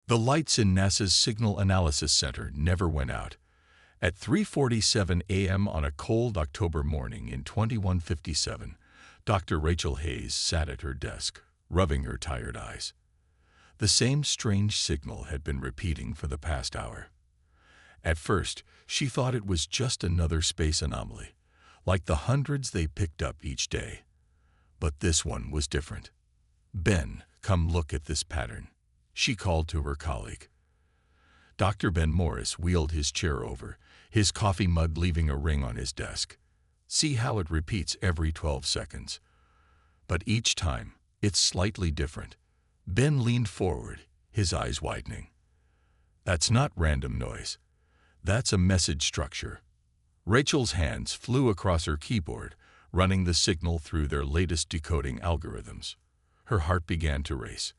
The lights in NASA's Signal Analysis Center never went out. At 3:47 a.m. on a cold October morning in 2157, Dr. Rachel Hayes sat at her desk, rubbing her tired eyes. The same strange signal had been repeating for the past hour. At first, she thought it was just another space anomaly, like the hundreds they picked up each day. But this one was different. "Ben, come look at this pattern," she called to her colleague. Dr. Ben Morris wheeled his chair over, his coffee mug leaving a ring on his desk. "See how it repeats every 12 seconds. But each time, it's slightly different." Ben leaned forward, his eyes widening. "That's not random noise. That's a message structure." Rachel's hands flew across her keyboard, running the signal through their latest decoding algorithms. Her heart began to race.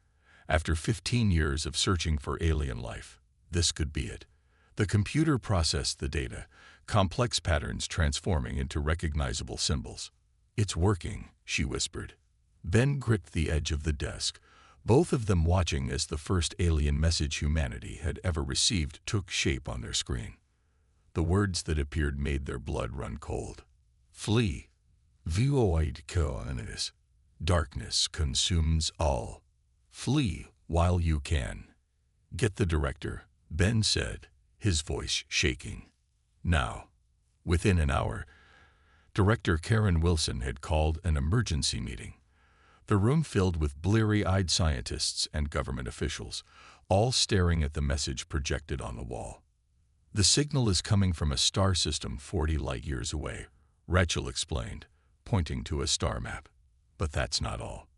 After 15 years of searching for alien life, this could be it. The computer processed the data, complex patterns transforming into recognizable symbols. "It's working," she whispered. Ben gripped the edge of the desk, both of them watching as the first alien message humanity had ever received took shape on their screen. The words that appeared made their blood run cold. "Flee. Void coanis. Darkness consumes all. Flee while you can. Get the director," Ben said, his voice shaking. "Now." Within an hour, Director Karen Wilson had called an emergency meeting. The room filled with bleary-eyed scientists and government officials, all staring at the message projected on the wall. "The signal is coming from a star system 40 light-years away," Rachel explained, pointing to a star map. "But that's not all.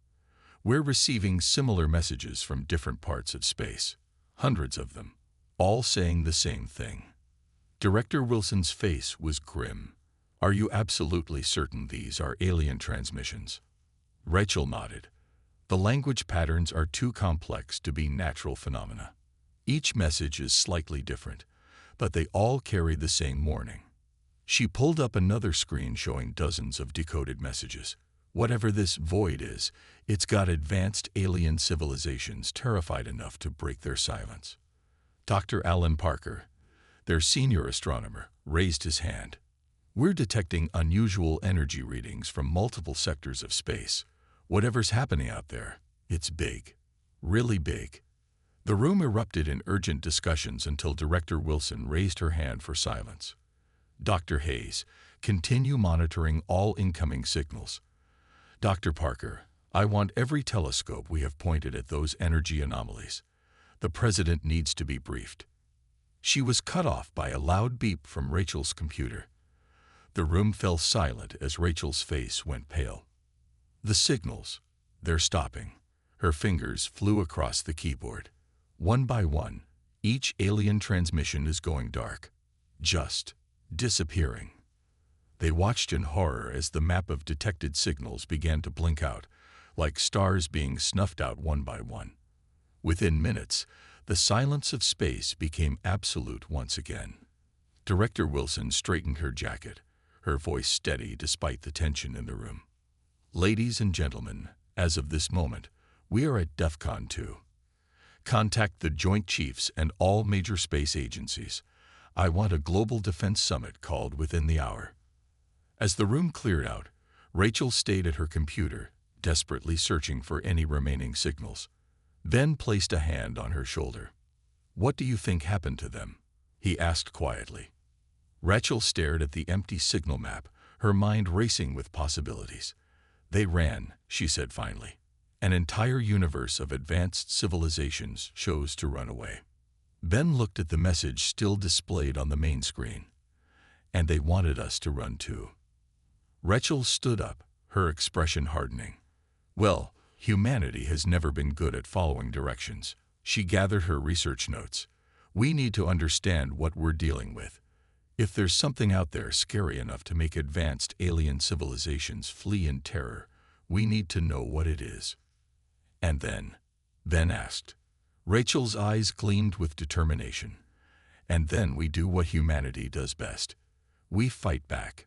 We're receiving similar messages from different parts of space, hundreds of them, all saying the same thing." Director Wilson's face was grim. "Are you absolutely certain these are alien transmissions?" Rachel nodded. "The language patterns are too complex to be natural phenomena. Each message is slightly different, but they all carry the same warning." She pulled up another screen showing dozens of decoded messages. "Whatever this void is, it's got advanced alien civilizations terrified enough to break their silence." Dr. Alan Parker, their senior astronomer, raised his hand. "We're detecting unusual energy readings from multiple sectors of space. Whatever's happening out there, it's big. Really big." The room erupted in urgent discussions until Director Wilson raised her hand for silence. "Dr. Hayes, continue monitoring all incoming signals. Dr. Parker, I want every telescope we have pointed at those energy anomalies. The President needs to be briefed." She was cut off by a loud beep from Rachel's computer. The room fell silent as Rachel's face went pale. "The signals, they're stopping." Her fingers flew across the keyboard. "One by one, each alien transmission is going dark. Just disappearing." They watched in horror as the map of detected signals began to blink out, like stars being snuffed out one by one. Within minutes, the silence of space became absolute once again. Director Wilson straightened her jacket, her voice steady despite the tension in the room. "Ladies and gentlemen, as of this moment, we are at DEFCON 2. Contact the Joint Chiefs and all major space agencies. I want a global defense summit called within the hour." As the room cleared out, Rachel stayed at her computer, desperately searching for any remaining signals. Ben placed a hand on her shoulder. "What do you think happened to them?" he asked quietly. Rachel stared at the empty signal map, her mind racing with possibilities. "They ran," she said finally. "An entire universe of advanced civilizations chose to run away." Ben looked at the message still displayed on the main screen. "And they wanted us to run too." Rachel stood up, her expression hardening. "Well, humanity has never been good at following directions." She gathered her research notes. "We need to understand what we're dealing with. If there's something out there scary enough to make advanced alien civilizations flee in terror, we need to know what it is." "And then?" Ben asked. Rachel's eyes gleamed with determination. "And then we do what humanity does best. We fight back."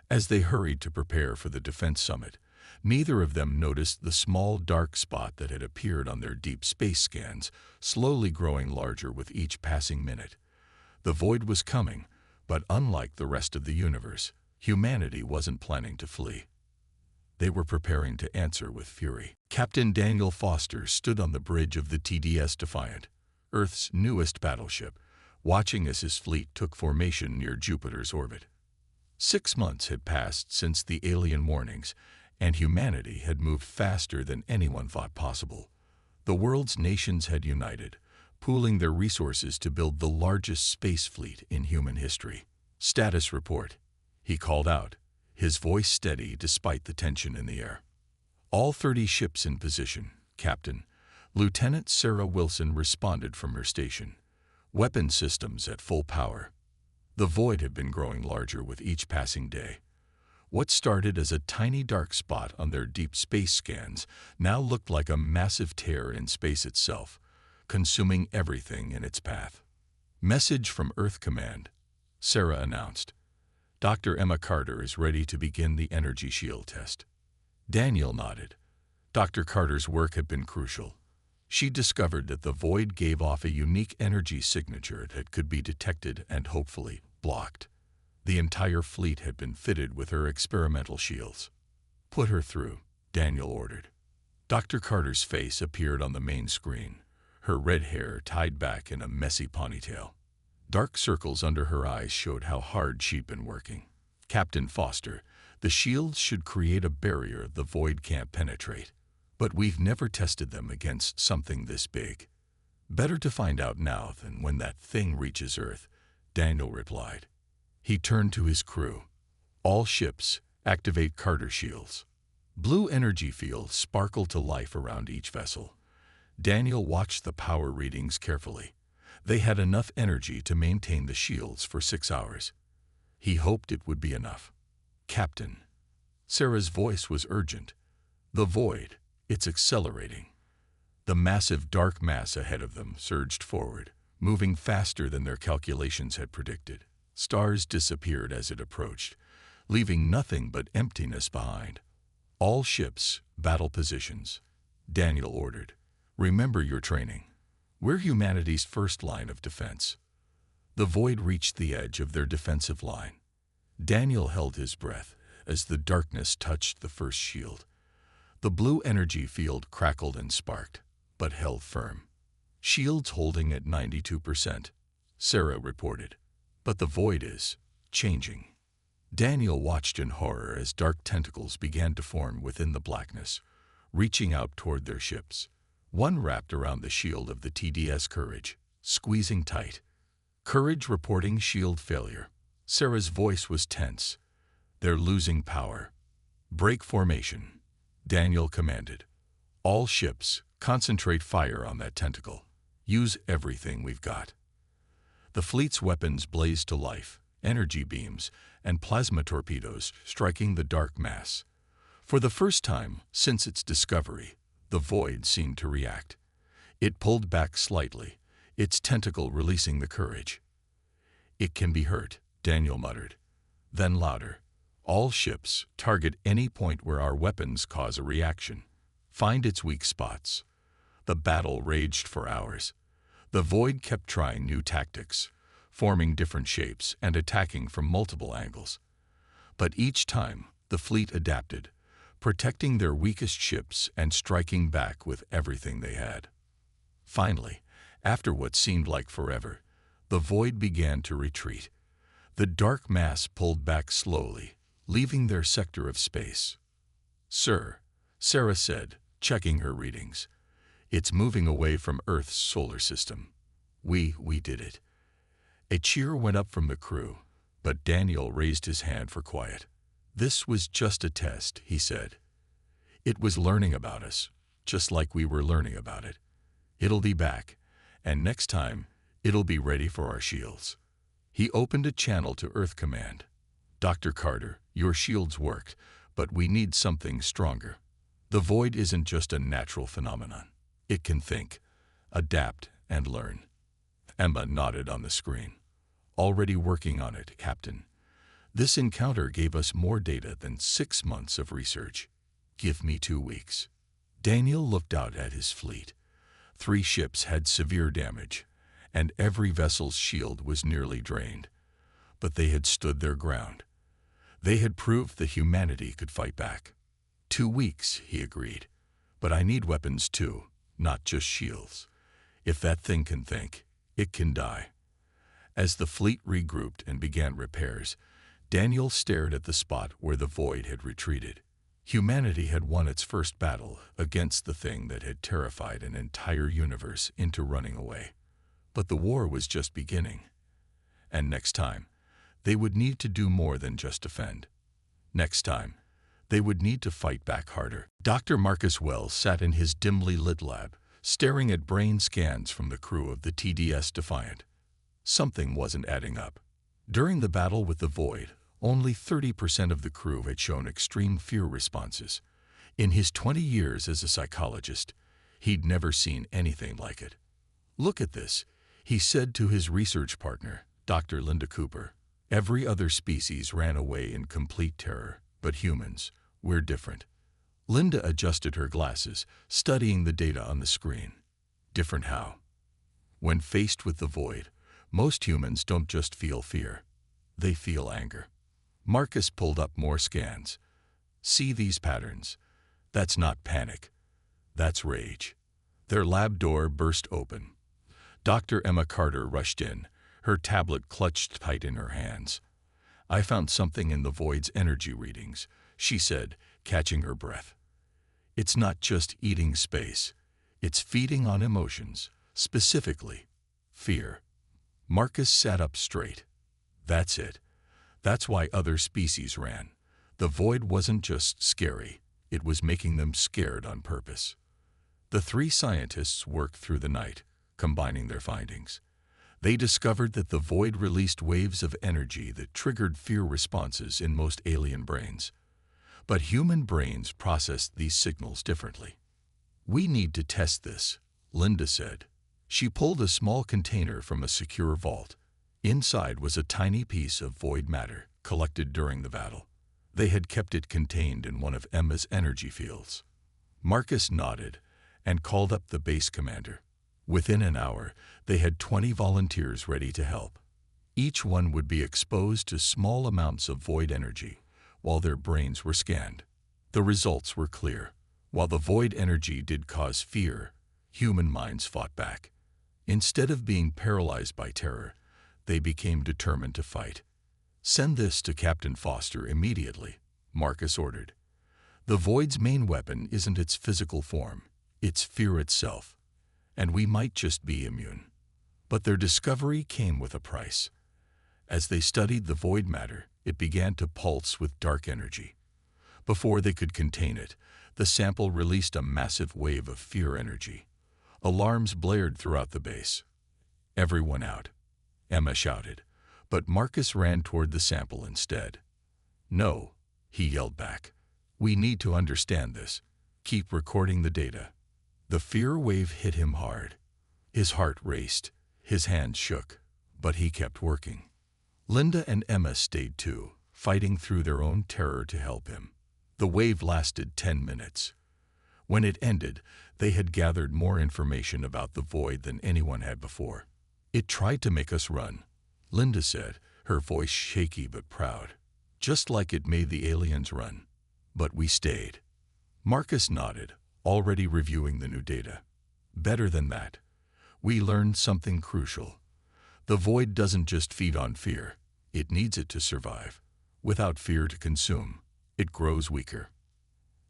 As they hurried to prepare for the defense summit, Neither of them noticed the small dark spot that had appeared on their deep space scans, slowly growing larger with each passing minute. The void was coming, but unlike the rest of the universe, humanity wasn't planning to flee. They were preparing to answer with fury. Captain Daniel Foster stood on the bridge of the TDS Defiant, Earth's newest battleship, watching as his fleet took formation near Jupiter's orbit. 6 months had passed since the alien warnings, and humanity had moved faster than anyone thought possible. The world's nations had united, pooling their resources to build the largest space fleet in human history. "Status report," he called out, his voice steady despite the tension in the air. "All 30 ships in position, Captain." Lieutenant Sarah Wilson responded from her station. "Weapon systems at full power." The void had been growing larger with each passing day. What started as a tiny dark spot on their deep space scans now looked like a massive tear in space itself, consuming everything in its path. "Message from Earth Command," Sarah announced. "Dr. Emma Carter is ready to begin the energy shield test." Daniel nodded. Dr. Carter's work had been crucial. She discovered that the void gave off a unique energy signature that could be detected and hopefully blocked. The entire fleet had been fitted with her experimental shields. "Put her through," Daniel ordered. Dr. Carter's face appeared on the main screen, her red hair tied back in a messy ponytail. Dark circles under her eyes showed how hard she'd been working. "Captain Foster, the shields should create a barrier the void can't penetrate, but we've never tested them against something this big. Better to find out now than when that thing reaches Earth," Daniel replied. He turned to his crew. "All ships, activate Carter shields." Blue energy fields sparkled to life around each vessel. Daniel watched the power readings carefully. They had enough energy to maintain the shields for 6 hours. He hoped it would be enough. "Captain." Sarah's voice was urgent. "The void, it's accelerating." The massive dark mass ahead of them surged forward, moving faster than their calculations had predicted. Stars disappeared as it approached, leaving nothing but emptiness behind. "All ships, battle positions," Daniel ordered. "Remember your training. We're humanity's first line of defense." The void reached the edge of their defensive line. Daniel held his breath as the darkness touched the first shield. The blue energy field crackled and sparked, but held firm. "Shields holding at 92%, Sarah reported. "But the void is changing." Daniel watched in horror as dark tentacles began to form within the blackness, reaching out toward their ships. One wrapped around the shield of the TDS Courage, squeezing tight. "Courage reporting shield failure." Sarah's voice was tense. "They're losing power." "Break formation," Daniel commanded. "All ships, concentrate fire on that tentacle. Use everything we've got." The fleet's weapons blazed to life, energy beams and plasma torpedoes striking the dark mass. For the first time since its discovery, the void seemed to react. It pulled back slightly, its tentacle releasing the courage. "It can be hurt," Daniel muttered. Then louder, "All ships, target any point where our weapons cause a reaction. Find its weak spots." The battle raged for hours. The void kept trying new tactics, forming different shapes and attacking from multiple angles. But each time, the fleet adapted, protecting their weakest ships and striking back with everything they had. Finally, after what seemed like forever, the void began to retreat. The dark mass pulled back slowly, leaving their sector of space. "Sir," Sarah said, checking her readings, "it's moving away from Earth's solar system. We did it." A cheer went up from the crew, but Daniel raised his hand for quiet. "This was just a test," he said. "It was learning about us, just like we were learning about it. It'll be back, and next time, it'll be ready for our shields." He opened a channel to Earth Command. "Dr. Carter, your shields worked, but we need something stronger. The void isn't just a natural phenomenon. It can think, adapt, and learn." Emma nodded on the screen. "Already working on it, Captain. This encounter gave us more data than 6 months of research." Give me 2 weeks. Daniel looked out at his fleet. 3 ships had severe damage, and every vessel's shield was nearly drained. But they had stood their ground. They had proved that humanity could fight back. 2 weeks, he agreed. But I need weapons too, not just shields. If that thing can think, it can die. As the fleet regrouped and began repairs, Daniel stared at the spot where the void had retreated. Humanity had won its first battle against the thing that had terrified an entire universe into running away. But the war was just beginning. And next time, they would need to do more than just defend. Next time, they would need to fight back harder. Dr. Marcus Wells sat in his dimly lit lab, staring at brain scans from the crew of the TDS Defiant. Something wasn't adding up. During the battle with the Void, only 30% of the crew had shown extreme fear responses. In his 20 years as a psychologist, he'd never seen anything like it. "Look at this," he said to his research partner, Dr. Linda Cooper. "Every other species ran away in complete terror, but humans, we're different." Linda adjusted her glasses, studying the data on the screen. Different how? When faced with the void, most humans don't just feel fear. They feel anger. Marcus pulled up more scans. "See these patterns? That's not panic. That's rage." Their lab door burst open. Dr. Emma Carter rushed in, her tablet clutched tight in her hands. "I found something in the void's energy readings," she said, catching her breath. "It's not just eating space. It's feeding on emotions, specifically fear." Marcus sat up straight. "That's it. That's why other species ran. The void wasn't just scary. It was making them scared on purpose." The 3 scientists worked through the night, combining their findings. They discovered that the void released waves of energy that triggered fear responses in most alien brains. But human brains processed these signals differently. "We need to test this," Linda said. She pulled a small container from a secure vault. Inside was a tiny piece of void matter collected during the battle. They had kept it contained in one of Emma's energy fields. Marcus nodded and called up the base commander. Within an hour, they had 20 volunteers ready to help. Each one would be exposed to small amounts of void energy while their brains were scanned. The results were clear. While the void energy did cause fear, human minds fought back. Instead of being paralyzed by terror, they became determined to fight. "Send this to Captain Foster immediately," Marcus ordered. "The void's main weapon isn't its physical form, it's fear itself. And we might just be immune." But their discovery came with a price. As they studied the void matter, it began to pulse with dark energy. Before they could contain it, the sample released a massive wave of fear energy. Alarms blared throughout the base. "Everyone out," Emma shouted, but Marcus ran toward the sample instead. "No," he yelled back. "We need to understand this. Keep recording the data." The fear wave hit him hard. His heart raced, his hands shook, but he kept working. Linda and Emma stayed too, fighting through their own terror to help him. The wave lasted 10 minutes. When it ended, they had gathered more information about the void than anyone had before. "It tried to make us run," Linda said, her voice shaky but proud. "Just like it made the aliens run. But we stayed." Marcus nodded, already reviewing the new data. "Better than that. We learned something crucial. The void doesn't just feed on fear. It needs it to survive. Without fear to consume, it grows weaker."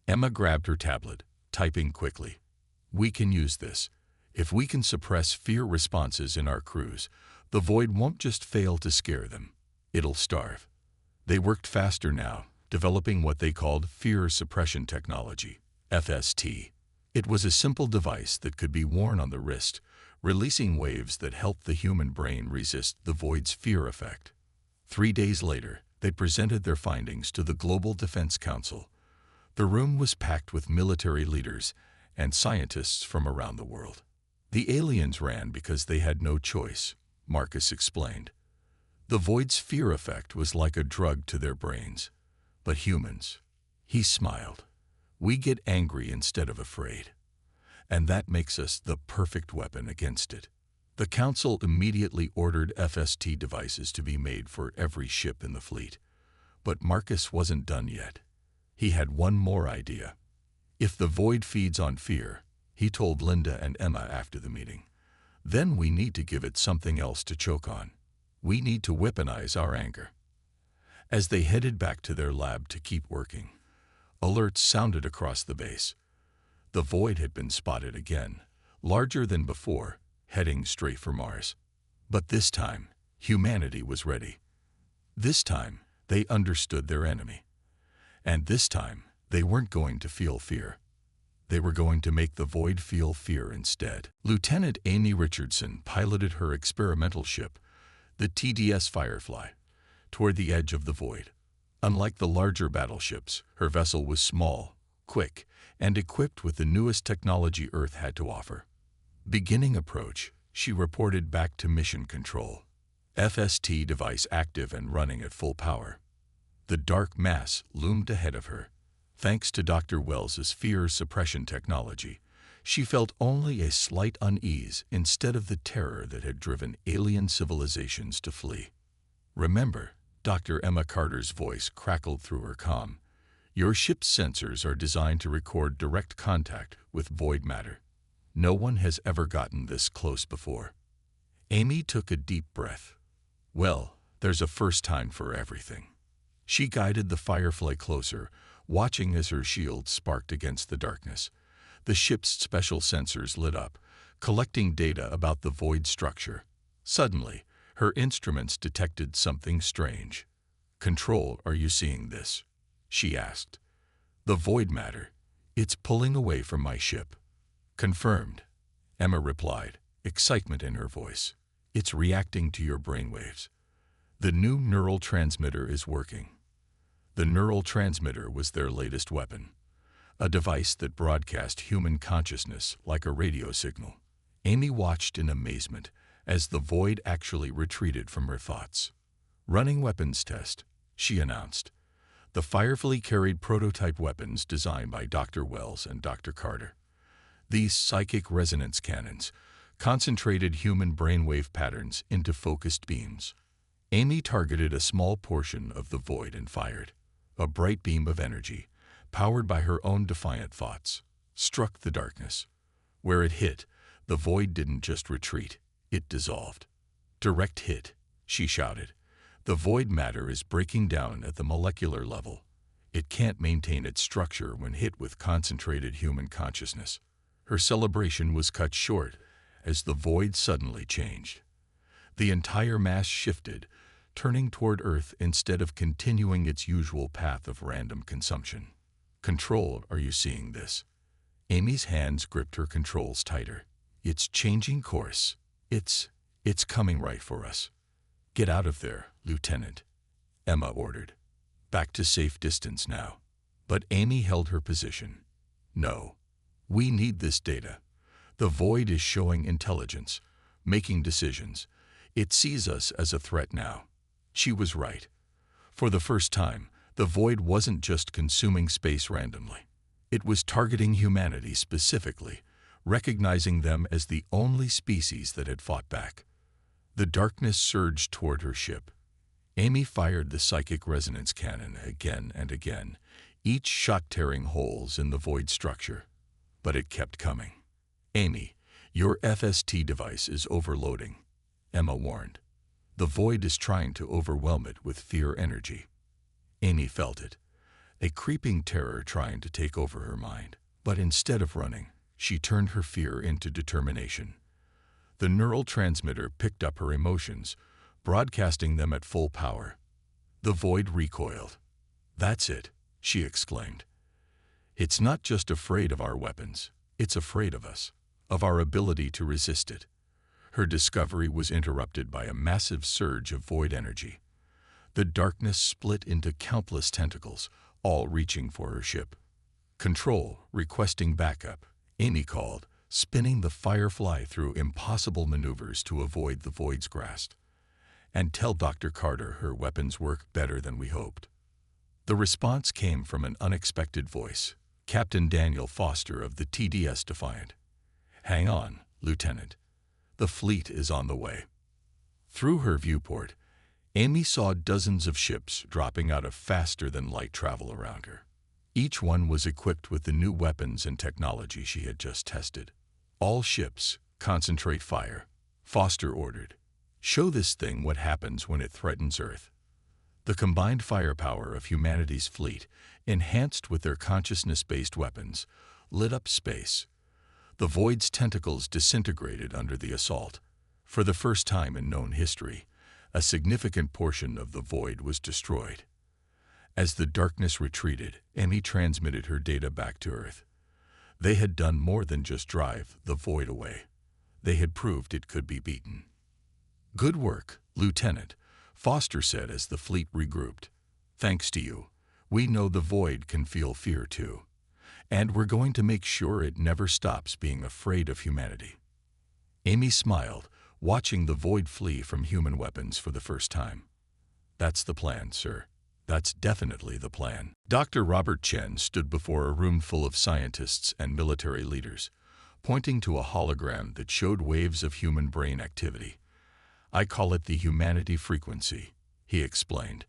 Emma grabbed her tablet, typing quickly. "We can use this. If we can suppress fear responses in our crews, the void won't just fail to scare them. It'll starve." They worked faster now, developing what they called fear suppression technology, FST. It was a simple device that could be worn on the wrist, releasing waves that helped the human brain resist the void's fear effect. 3 days later, they presented their findings to the Global Defense Council. The room was packed with military leaders and scientists from around the world. "The aliens ran because they had no choice," Marcus explained. "The void's fear effect was like a drug to their brains. But humans," he smiled, We get angry instead of afraid. And that makes us the perfect weapon against it. The Council immediately ordered FST devices to be made for every ship in the fleet. But Marcus wasn't done yet. He had one more idea. If the void feeds on fear, he told Linda and Emma after the meeting, then we need to give it something else to choke on. We need to weaponize our anger. As they headed back to their lab to keep working, alerts sounded across the base. The void had been spotted again, larger than before, heading straight for Mars. But this time, humanity was ready. This time, they understood their enemy. And this time, they weren't going to feel fear. They were going to make the void feel fear instead. Lieutenant Amy Richardson piloted her experimental ship, the TDS Firefly, toward the edge of the void. Unlike the larger battleships, her vessel was small, quick, and equipped with the newest technology Earth had to offer. Beginning approach, she reported back to Mission Control. FST device active and running at full power. The dark mass loomed ahead of her. Thanks to Dr. Wells's fear suppression technology, she felt only a slight unease instead of the terror that had driven alien civilizations to flee. Remember, Dr. Emma Carter's voice crackled through her comm. Your ship's sensors are designed to record direct contact with void matter. No one has ever gotten this close before. Amy took a deep breath. Well, there's a first time for everything. She guided the Firefly closer, watching as her shield sparked against the darkness. The ship's special sensors lit up, collecting data about the void structure. Suddenly, her instruments detected something strange. Control, are you seeing this? She asked. The void matter. It's pulling away from my ship. Confirmed, Emma replied, excitement in her voice. It's reacting to your brainwaves. The new neural transmitter is working. The neural transmitter was their latest weapon, a device that broadcast human consciousness like a radio signal. Amy watched in amazement as the void actually retreated from her thoughts. Running weapons test, she announced. The Firefly carried prototype weapons designed by Dr. Wells and Dr. Carter. These psychic resonance cannons concentrated human brainwave patterns into focused beams. Amy targeted a small portion of the void and fired. A bright beam of energy, powered by her own defiant thoughts, struck the darkness. Where it hit, the void didn't just retreat, it dissolved. Direct hit, she shouted. The void matter is breaking down at the molecular level. It can't maintain its structure when hit with concentrated human consciousness. Her celebration was cut short as the void suddenly changed. The entire mass shifted, turning toward Earth instead of continuing its usual path of random consumption. Control, are you seeing this? Amy's hands gripped her controls tighter. It's changing course. It's coming right for us. Get out of there, Lieutenant, Emma ordered. Back to safe distance now. But Amy held her position. No. We need this data. The void is showing intelligence, making decisions. It sees us as a threat now. She was right. For the first time, the void wasn't just consuming space randomly. It was targeting humanity specifically, recognizing them as the only species that had fought back. The darkness surged toward her ship. Amy fired the psychic resonance cannon again and again, each shot tearing holes in the void structure. But it kept coming. Amy, your FST device is overloading, Emma warned. The void is trying to overwhelm it with fear energy. Amy felt it, a creeping terror trying to take over her mind. But instead of running, she turned her fear into determination. The neural transmitter picked up her emotions, broadcasting them at full power. The void recoiled. That's it, she exclaimed. It's not just afraid of our weapons, it's afraid of us, of our ability to resist it. Her discovery was interrupted by a massive surge of void energy. The darkness split into countless tentacles, all reaching for her ship. Control, requesting backup, Amy called, spinning the Firefly through impossible maneuvers to avoid the void's grasp. And tell Dr. Carter her weapons work better than we hoped. The response came from an unexpected voice. Captain Daniel Foster of the TDS Defiant. "Hang on, Lieutenant. The fleet is on the way." Through her viewport, Amy saw dozens of ships dropping out of faster-than-light travel around her. Each one was equipped with the new weapons and technology she had just tested. "All ships, concentrate fire," Foster ordered. "Show this thing what happens when it threatens Earth." The combined firepower of humanity's fleet, enhanced with their consciousness-based weapons, lit up space. The Void's tentacles disintegrated under the assault. For the first time in known history, a significant portion of the Void was destroyed. As the darkness retreated, Amy transmitted her data back to Earth. They had done more than just drive the Void away. They had proved it could be beaten. "Good work, Lieutenant," Foster said as the fleet regrouped. "Thanks to you, we know the Void can feel fear too. And we're going to make sure it never stops being afraid of humanity." Amy smiled, watching the Void flee from human weapons for the first time. "That's the plan, sir. That's definitely the plan." Dr. Robert Chen stood before a room full of scientists and military leaders, pointing to a hologram that showed waves of human brain activity. "I call it the humanity frequency," he explained.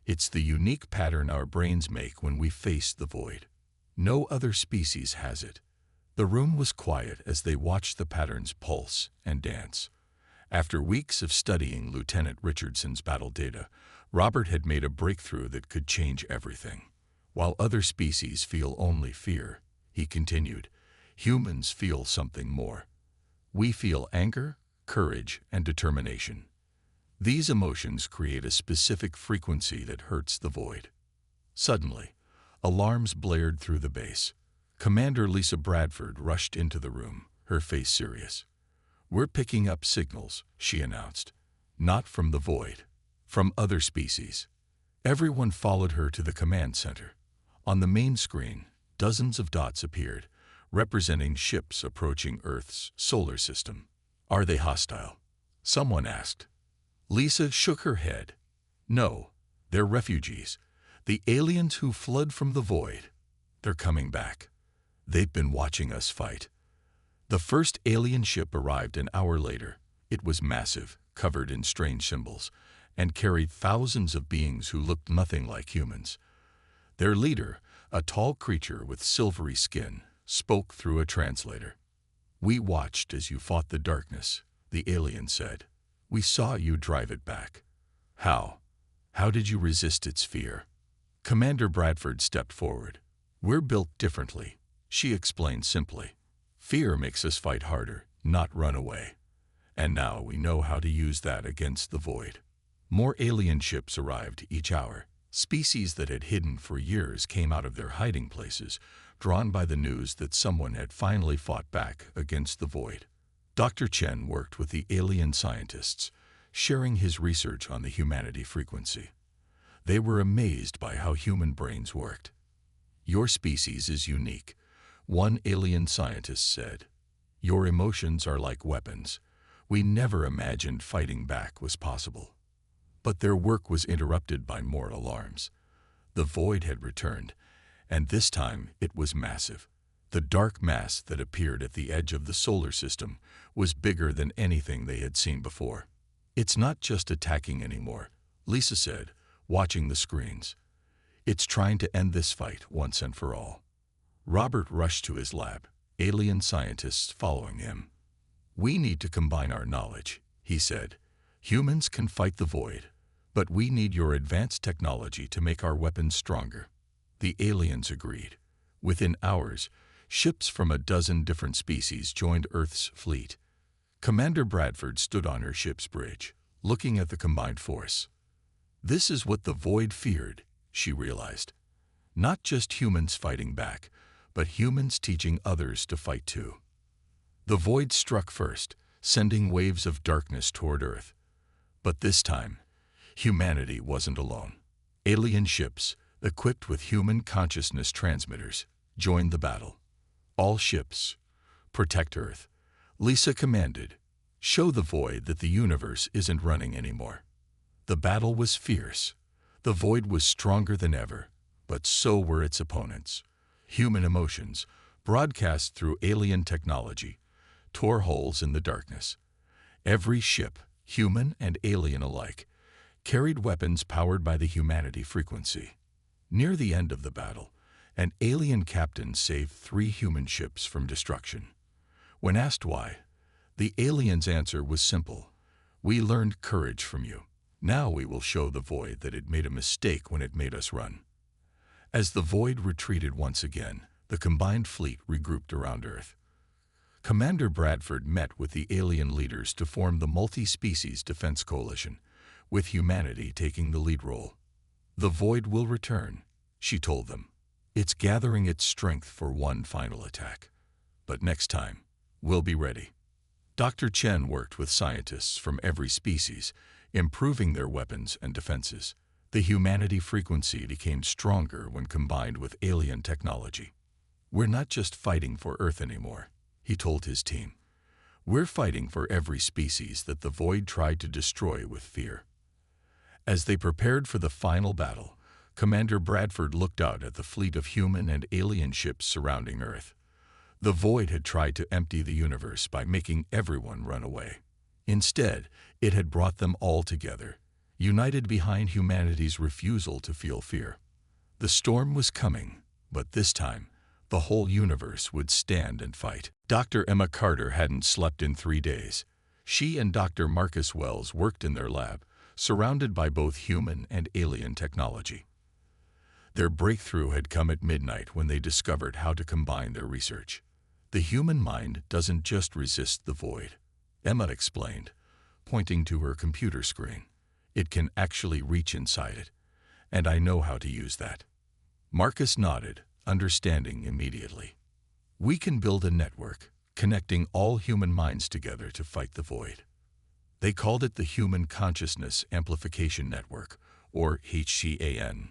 "It's the unique pattern our brains make when we face the Void. No other species has it." The room was quiet as they watched the patterns pulse and dance. After weeks of studying Lieutenant Richardson's battle data, Robert had made a breakthrough that could change everything. "While other species feel only fear," he continued, "humans feel something more. We feel anger, courage, and determination. These emotions create a specific frequency that hurts the Void." Suddenly, alarms blared through the base. Commander Lisa Bradford rushed into the room, her face serious. "We're picking up signals," she announced. "Not from the Void, from other species." Everyone followed her to the command center. On the main screen, dozens of dots appeared, representing ships approaching Earth's solar system. "Are they hostile?" someone asked. Lisa shook her head. "No, they're refugees. The aliens who fled from the Void. They're coming back. They've been watching us fight." The first alien ship arrived an hour later. It was massive, covered in strange symbols, and carried thousands of beings who looked nothing like humans. Their leader, a tall creature with silvery skin, spoke through a translator. "We watched as you fought the darkness," the alien said. "We saw you drive it back. How? How did you resist its fear?" Commander Bradford stepped forward. "We're built differently," she explained simply. "Fear makes us fight harder, not run away. And now we know how to use that against the Void." More alien ships arrived each hour. Species that had hidden for years came out of their hiding places, drawn by the news that someone had finally fought back against the Void. Dr. Chen worked with the alien scientists, sharing his research on the humanity frequency. They were amazed by how human brains worked. "Your species is unique," one alien scientist said. "Your emotions are like weapons. We never imagined fighting back was possible." But their work was interrupted by more alarms. The Void had returned, and this time it was massive. The dark mass that appeared at the edge of the solar system was bigger than anything they had seen before. "It's not just attacking anymore," Lisa said, watching the screens. "It's trying to end this fight once and for all." Robert rushed to his lab, alien scientists following him. "We need to combine our knowledge," he said. "Humans can fight the Void, but we need your advanced technology to make our weapons stronger." The aliens agreed. Within hours, ships from a dozen different species joined Earth's fleet. Commander Bradford stood on her ship's bridge, looking at the combined force. This is what the Void feared, she realized. Not just humans fighting back, but humans teaching others to fight too. The Void struck first, sending waves of darkness toward Earth. But this time, humanity wasn't alone. Alien ships, equipped with human consciousness transmitters, joined the battle. "All ships, protect Earth," Lisa commanded. "Show the Void that the universe isn't running anymore." The battle was fierce. The Void was stronger than ever, but so were its opponents. Human emotions, broadcast through alien technology, tore holes in the darkness. Every ship, human and alien alike, carried weapons powered by the humanity frequency. Near the end of the battle, an alien captain saved 3 human ships from destruction. When asked why, the alien's answer was simple. We learned courage from you. Now we will show the Void that it made a mistake when it made us run. As the Void retreated once again, the combined fleet regrouped around Earth. Commander Bradford met with the alien leaders to form the Multi-Species Defense Coalition, with humanity taking the lead role. The Void will return, she told them. It's gathering its strength for one final attack. But next time, we'll be ready. Dr. Chen worked with scientists from every species, improving their weapons and defenses. The humanity frequency became stronger when combined with alien technology. We're not just fighting for Earth anymore, he told his team. We're fighting for every species that the Void tried to destroy with fear. As they prepared for the final battle, Commander Bradford looked out at the fleet of human and alien ships surrounding Earth. The Void had tried to empty the universe by making everyone run away. Instead, it had brought them all together, united behind humanity's refusal to feel fear. The storm was coming, but this time, the whole universe would stand and fight. Dr. Emma Carter hadn't slept in 3 days. She and Dr. Marcus Wells worked in their lab, surrounded by both human and alien technology. Their breakthrough had come at midnight when they discovered how to combine their research. The human mind doesn't just resist the Void, Emma explained, pointing to her computer screen. It can actually reach inside it, and I know how to use that. Marcus nodded, understanding immediately. We can build a network, connecting all human minds together to fight the Void. They called it the Human Consciousness Amplification Network, or HCAN.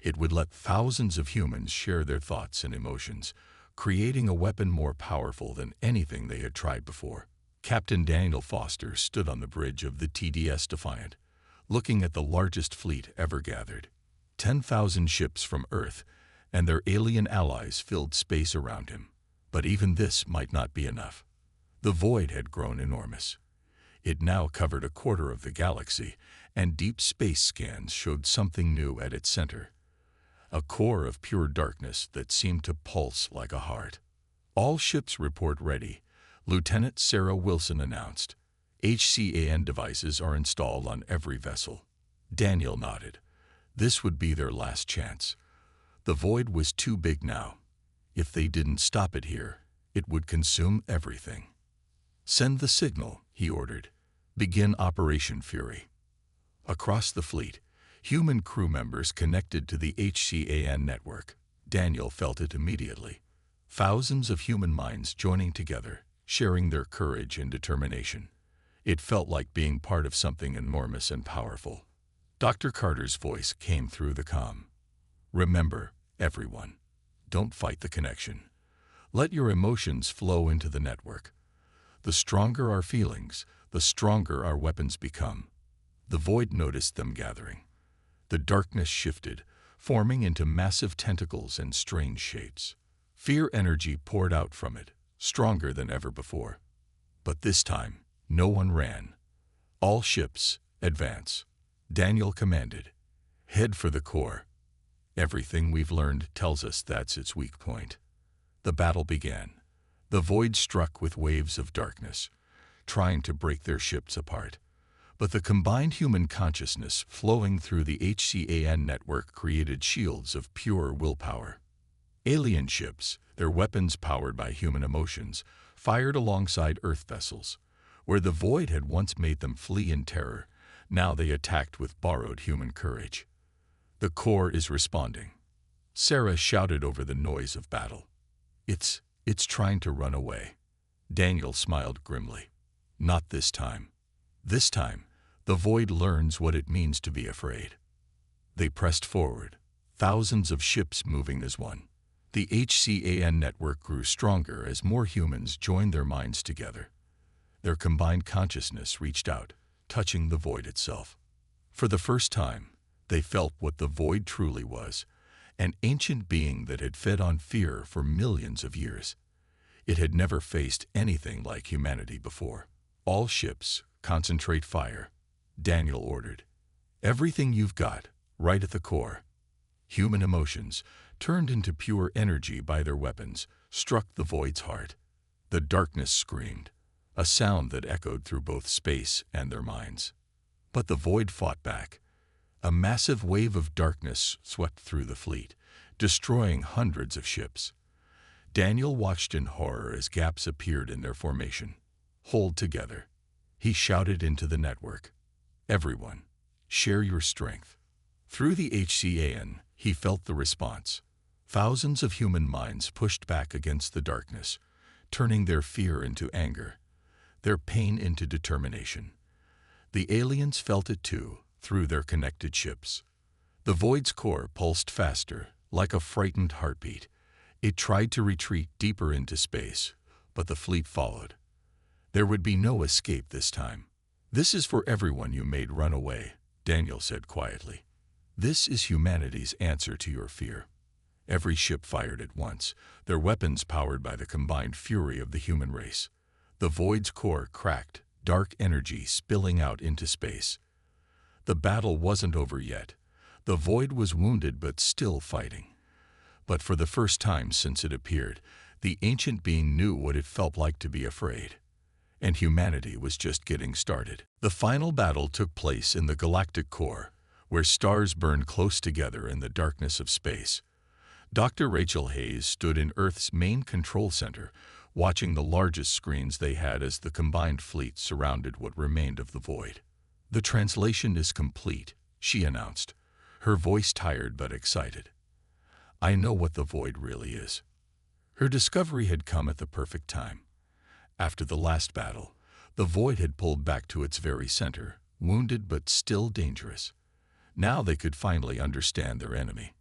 It would let thousands of humans share their thoughts and emotions, creating a weapon more powerful than anything they had tried before. Captain Daniel Foster stood on the bridge of the TDS Defiant, looking at the largest fleet ever gathered. 10,000 ships from Earth and their alien allies filled space around him. But even this might not be enough. The Void had grown enormous. It now covered a quarter of the galaxy, and deep space scans showed something new at its center. A core of pure darkness that seemed to pulse like a heart. All ships report ready, Lieutenant Sarah Wilson announced. HCAN devices are installed on every vessel. Daniel nodded. This would be their last chance. The Void was too big now. If they didn't stop it here, it would consume everything. Send the signal, he ordered. Begin Operation Fury. Across the fleet, human crew members connected to the HCAN network. Daniel felt it immediately. Thousands of human minds joining together, sharing their courage and determination. It felt like being part of something enormous and powerful. Dr. Carter's voice came through the comm. Remember, everyone, don't fight the connection. Let your emotions flow into the network. The stronger our feelings, the stronger our weapons become. The Void noticed them gathering. The darkness shifted, forming into massive tentacles and strange shapes. Fear energy poured out from it, stronger than ever before. But this time, no one ran. All ships, advance. Daniel commanded. Head for the core. Everything we've learned tells us that's its weak point. The battle began. The Void struck with waves of darkness, trying to break their ships apart. But the combined human consciousness flowing through the HCAN network created shields of pure willpower. Alien ships, their weapons powered by human emotions, fired alongside Earth vessels. Where the Void had once made them flee in terror, now they attacked with borrowed human courage. The core is responding. Sarah shouted over the noise of battle. It's trying to run away. Daniel smiled grimly. Not this time. This time, the Void learns what it means to be afraid. They pressed forward, thousands of ships moving as one. The HCAN network grew stronger as more humans joined their minds together. Their combined consciousness reached out, touching the Void itself. For the first time, they felt what the Void truly was, an ancient being that had fed on fear for millions of years. It had never faced anything like humanity before. "All ships, concentrate fire," Daniel ordered. "Everything you've got, right at the core." Human emotions, turned into pure energy by their weapons, struck the void's heart. The darkness screamed, a sound that echoed through both space and their minds. But the void fought back. A massive wave of darkness swept through the fleet, destroying hundreds of ships. Daniel watched in horror as gaps appeared in their formation. "Hold together," he shouted into the network. "Everyone, share your strength." Through the HCAN, he felt the response. Thousands of human minds pushed back against the darkness, turning their fear into anger, their pain into determination. The aliens felt it too, through their connected ships. The void's core pulsed faster, like a frightened heartbeat. It tried to retreat deeper into space, but the fleet followed. There would be no escape this time. "This is for everyone you made run away," Daniel said quietly. "This is humanity's answer to your fear." Every ship fired at once, their weapons powered by the combined fury of the human race. The void's core cracked, dark energy spilling out into space. The battle wasn't over yet. The void was wounded but still fighting. But for the first time since it appeared, the ancient being knew what it felt like to be afraid. And humanity was just getting started. The final battle took place in the galactic core, where stars burned close together in the darkness of space. Dr. Rachel Hayes stood in Earth's main control center, watching the largest screens they had as the combined fleet surrounded what remained of the void. "The translation is complete," she announced, her voice tired but excited. "I know what the void really is." Her discovery had come at the perfect time. After the last battle, the void had pulled back to its very center, wounded but still dangerous. Now they could finally understand their enemy.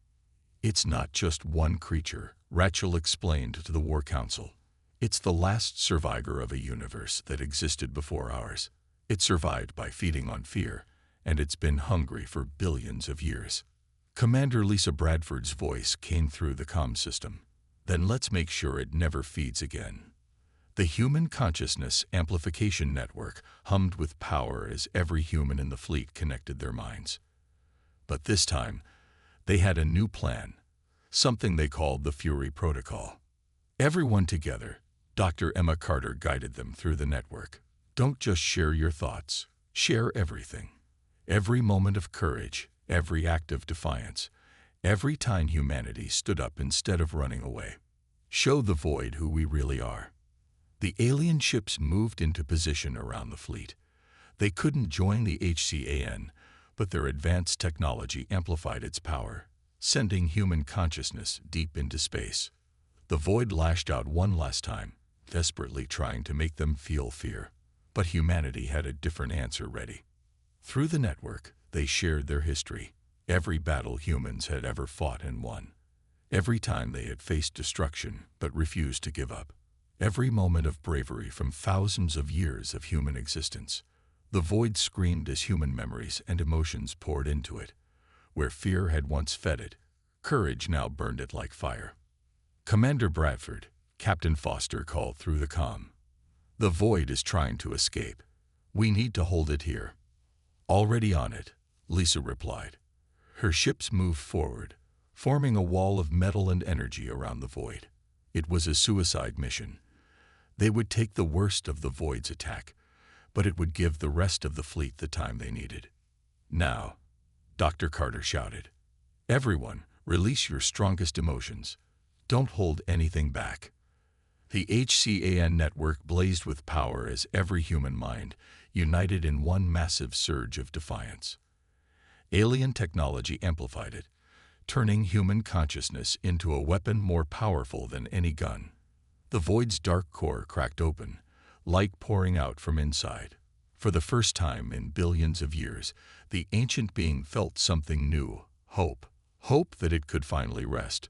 "It's not just one creature," Rachel explained to the War Council. "It's the last survivor of a universe that existed before ours. It survived by feeding on fear, and it's been hungry for billions of years." Commander Lisa Bradford's voice came through the comm system. "Then let's make sure it never feeds again." The Human Consciousness Amplification Network hummed with power as every human in the fleet connected their minds. But this time, they had a new plan, something they called the Fury Protocol. "Everyone together," Dr. Emma Carter guided them through the network. "Don't just share your thoughts, share everything. Every moment of courage, every act of defiance, every time humanity stood up instead of running away. Show the void who we really are." The alien ships moved into position around the fleet. They couldn't join the HCAN, but their advanced technology amplified its power, sending human consciousness deep into space. The void lashed out one last time, desperately trying to make them feel fear. But humanity had a different answer ready. Through the network, they shared their history, every battle humans had ever fought and won. Every time they had faced destruction but refused to give up. Every moment of bravery from thousands of years of human existence. The void screamed as human memories and emotions poured into it. Where fear had once fed it, courage now burned it like fire. "Commander Bradford," Captain Foster called through the comm. "The void is trying to escape. We need to hold it here." "Already on it," Lisa replied. Her ships moved forward, forming a wall of metal and energy around the void. It was a suicide mission. They would take the worst of the void's attack, but it would give the rest of the fleet the time they needed. "Now," Dr. Carter shouted, "everyone, release your strongest emotions. Don't hold anything back." The HCAN network blazed with power as every human mind united in one massive surge of defiance. Alien technology amplified it, turning human consciousness into a weapon more powerful than any gun. The void's dark core cracked open, light pouring out from inside. For the first time in billions of years, the ancient being felt something new, hope. Hope that it could finally rest,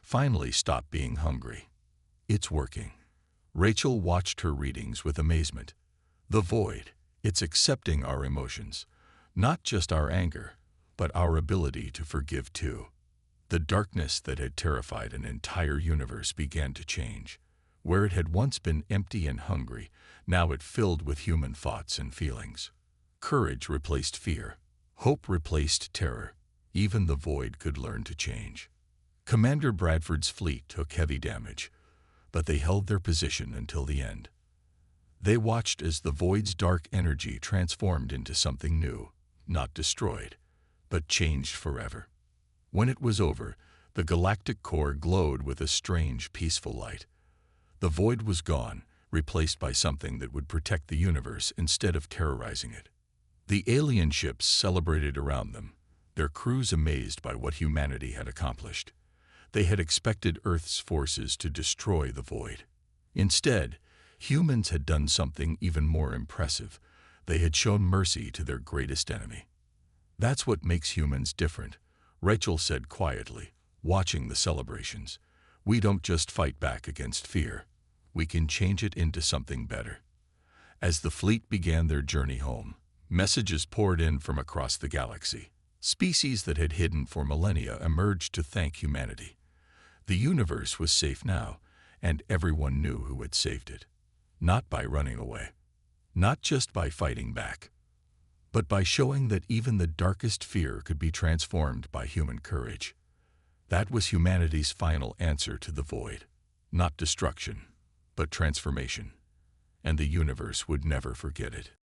finally stop being hungry. "It's working." Rachel watched her readings with amazement. "The void, it's accepting our emotions, not just our anger, but our ability to forgive too." The darkness that had terrified an entire universe began to change. Where it had once been empty and hungry, now it filled with human thoughts and feelings. Courage replaced fear. Hope replaced terror. Even the void could learn to change. Commander Bradford's fleet took heavy damage, but they held their position until the end. They watched as the void's dark energy transformed into something new, not destroyed, but changed forever. When it was over, the galactic core glowed with a strange, peaceful light. The void was gone, replaced by something that would protect the universe instead of terrorizing it. The alien ships celebrated around them, their crews amazed by what humanity had accomplished. They had expected Earth's forces to destroy the void. Instead, humans had done something even more impressive. They had shown mercy to their greatest enemy. "That's what makes humans different," Rachel said quietly, watching the celebrations. "We don't just fight back against fear. We can change it into something better." As the fleet began their journey home, messages poured in from across the galaxy. Species that had hidden for millennia emerged to thank humanity. The universe was safe now, and everyone knew who had saved it. Not by running away, not just by fighting back, but by showing that even the darkest fear could be transformed by human courage. That was humanity's final answer to the void. Not destruction, but transformation. And the universe would never forget it.